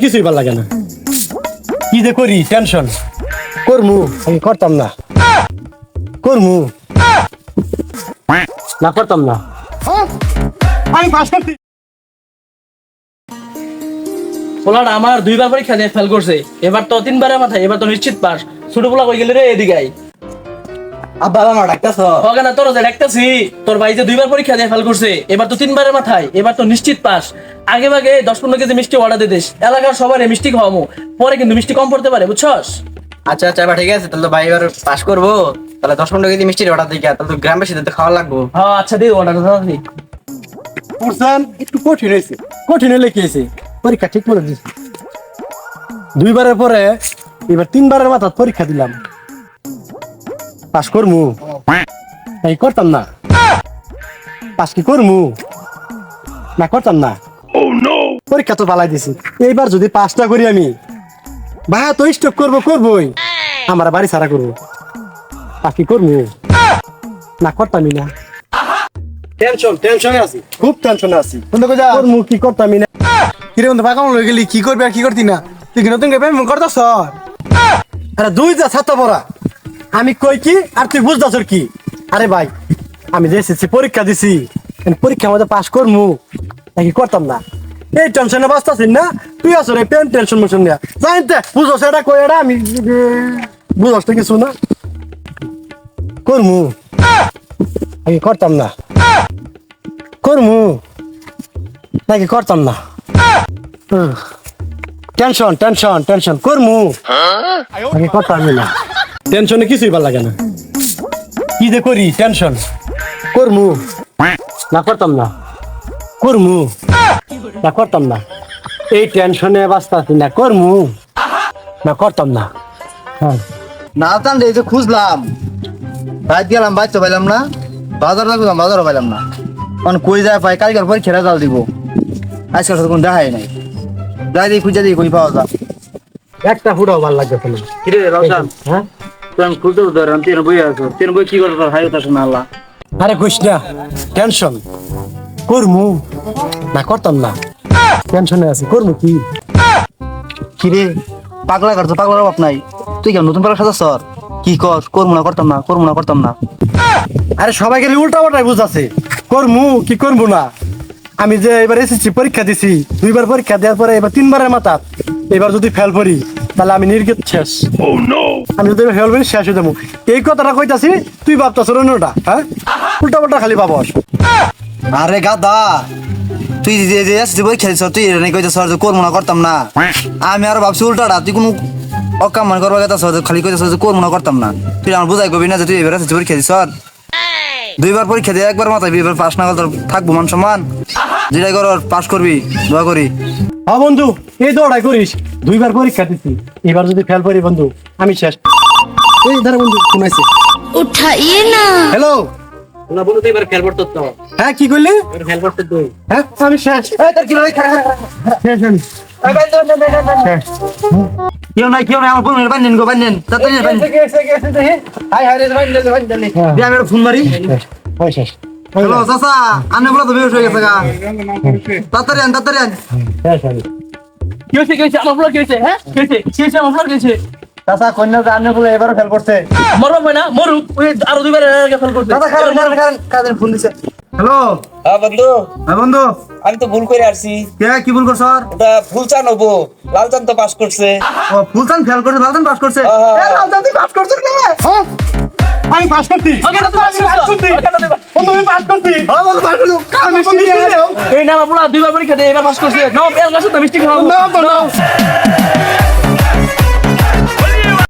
কিছুই ভালো লাগে না। কি যে করি টেনশন করমু আমি করতাম না, করমু না করতাম না। আমি পাস করছি। পোলাটা আমার দুইবার পরীক্ষা দিয়ে ফেল করছে, এবার তো তিনবারের মাথায়, এবার তো নিশ্চিত পাস। ছোট পোলা কই গেলে রে এদিকে আই। আব্বা আমার ডাক্তার হবে না তোর যে ডাকতেছি, তোর ভাই যে দুইবার পরীক্ষা দিয়ে ফেল করছে, এবার তো তিনবারের মাথায়, এবার তো নিশ্চিত পাস। আগে ভাগে 10-15 কেজি মিষ্টি অর্ডার দিয়ে দিস, এলাকার সবার মিষ্টি খাওয়ামো, পরে কিন্তু মিষ্টি কম পড়তে পারে, বুঝছস? আচ্ছা আচ্ছা এবার ঠিক আছে, তাহলে তো ভাই এবার পাস করবো, তাহলে 10-15 কেজি মিষ্টির অর্ডার দিই, তাহলে তো গ্রামবাসীদের তো খাওয়া লাগবো। হ্যাঁ আচ্ছা দিই অর্ডার দিই। পড়ছেন একটু কঠিন হয়েছে, কঠিন হলে কি হয়েছে, পরীক্ষা ঠিক করে দিয়েছি। দুইবারের পরে এবার তিনবারের মাথা পরীক্ষা দিলাম, পাস করমু এই করতাম না, পাস কি করমু না করতাম না। পরীক্ষা তো বালাই দিছি, এইবার যদি পাসটা করি আমি ভাই তো স্টক করবই, আমার বাড়ি ছাড়া করবো, পাস কি করমু না করতামই না। টেনশনে আছি, খুব টেনশনে আছি। করমু কি করতামই না। কিরে বন্ধু পাকা লই গেলি, কি করবি আর কি করতি না? তুই কি নতুন প্রেম করতাছ? আরে দুই যা ছাত্র পড়া, আমি কই কি আর তুই বুঝতেছ কি? আরে ভাই আমি যে এসেছি পরীক্ষা দিছি, পরীক্ষা মধ্যে পাস করমু নাকি করতাম না, এই টেনশনে বাঁচতাছিস না তুই। আসলে পেন টেনশন মোশন নিয়া জানতে বুঝছ এটা কই, এটা আমি বুঝছ তো কিছু না। করমু নাকি করতাম না, করমু নাকি করতাম না। টেনশন টেনশন টেনশন করমু নাকি করতামই না। টেনশনে কিছুই ভালো লাগে না। কি যে করি টেনশন করমু না করতাম না, করমু না করতাম না। এই টেনশনে বাঁচতাছি না, করমু না করতাম না। হ্যাঁ না তান এই যে খুঁজলাম, বাইরে গেলাম, বাইরে তো পাইলাম না, বাজার লাগলাম, বাজারও পাইলাম না। মানে কই যায় পাই, কালকের পর খেলা জাল দিব, আজকাল সাথে কোনো দেখাই নাই। যাই দিই খুঁজে দিই, কই পাওয়া যায়। একটা ফুটাও ভালো লাগতেছে না। কিরে রওশন, হ্যাঁ তুমি খুলতে ধর, আমি তিন বই আছো, তিন বই কি করছো হাই কথা শোনা আল্লাহ। আরে কইস না, টেনশন করমু না করতাম না। টেনশনে আছি, করমু কি। কিরে পাগলা কাটছো, পাগলার অভাব নাই। তুই কেন নতুন পাগলা সাজাস? কি কর, করবো না করতাম না, করবো না করতাম না। আরে সবাই গেলে উল্টা পাল্টাই বুঝাছে, করমু কি করবো না। আমি যে এবার এসেছি পরীক্ষা দিছি, দুইবার পরীক্ষা দেওয়ার পরে এবার তিনবারের মাথা, এবার যদি ফেল করি তাহলে আমি নির্গত শেষ। আমি যদি ফেল করি শেষ হয়ে যাবো। এই কথাটা কইতাছি, তুই ভাবতাছ অন্যটা। হ্যাঁ উল্টা পাল্টা খালি ভাবস। আরে গাদা, তুই যে যে আসছিস পরীক্ষা দিছ, তুই এটা কইতেছ যে করবো না করতাম না। আমি আর ভাবছি উল্টাটা, তুই কোনো অকাম মনে করবা গেতাছ, খালি কইতেছ যে করবো না করতাম না। তুই আমার বুঝাই কবি না যে তুই এবার আসছিস পরীক্ষা দিছ, দুইবার পরীক্ষা দিয়ে একবার মাথায় এবার পাস না করলে তোর থাকবো মান সম্মান। যেটাই কর পাস করবি, দোয়া করি। হ্যাঁ বন্ধু এই দৌড়াই করিস, দুইবার পরীক্ষা দিছি, এবার যদি ফেল করি বন্ধু আমি শেষ। এই ধর বন্ধু শুনাইছে, उठाइए ना। হ্যালো না বন্ধু তুই এবার ফেল করতে তো, হ্যাঁ কি করলি? এবার ফেল করতে তুই। হ্যাঁ আমি শেষ। শেষ আমি। শেষ। কেউ নাই কেউ নাই, আমার ফোন বান্ধেন গো, বান্ধেন তাড়াতাড়ি বান্ধেন। দিয়ে আমি একটা ফোন মারি। হয় শেষ। হ্যালো চাচা, আন্নে বলা তো বেশ হয়ে গেছে গা, তাড়াতাড়ি আন তাড়াতাড়ি আন। শেষ আমি। কি হয়েছে আমার ফ্লোর কি হয়েছে? হ্যাঁ কি হয়েছে আমার ফ্লোর কি হয়েছে? চাচা কন্যা যে আন্নে বলে এবারও ফেল করছে। মরব হয় না, মরুক, ওই আরো দুইবার আগে ফেল করতে। চাচা কারণ কাদের ফোন দিছে। হ্যালো হ্যাঁ বন্ধু, হ্যাঁ বন্ধু, আমি তো ভুল করে আসছি। কে কি ভুল করছ? ওটা ফুল চান হবো, লাল চান তো পাস করছে। ও ফুলচান ফেল করছে, লালচান পাস করছে। হ্যাঁ। এ লালচান তুই পাস করছিস না? হ্যাঁ আমি পাস করছি। ওকে তো পাস করতে। তুমি পাস করছি। হ্যাঁ বল পাস করছিস। কাম মিষ্টি দিয়ে এই না বাবুরা দুইবার পরীক্ষা দিয়ে এবার পাস করছে। নাও বেল গাছ তো মিষ্টি খাওয়াবো। না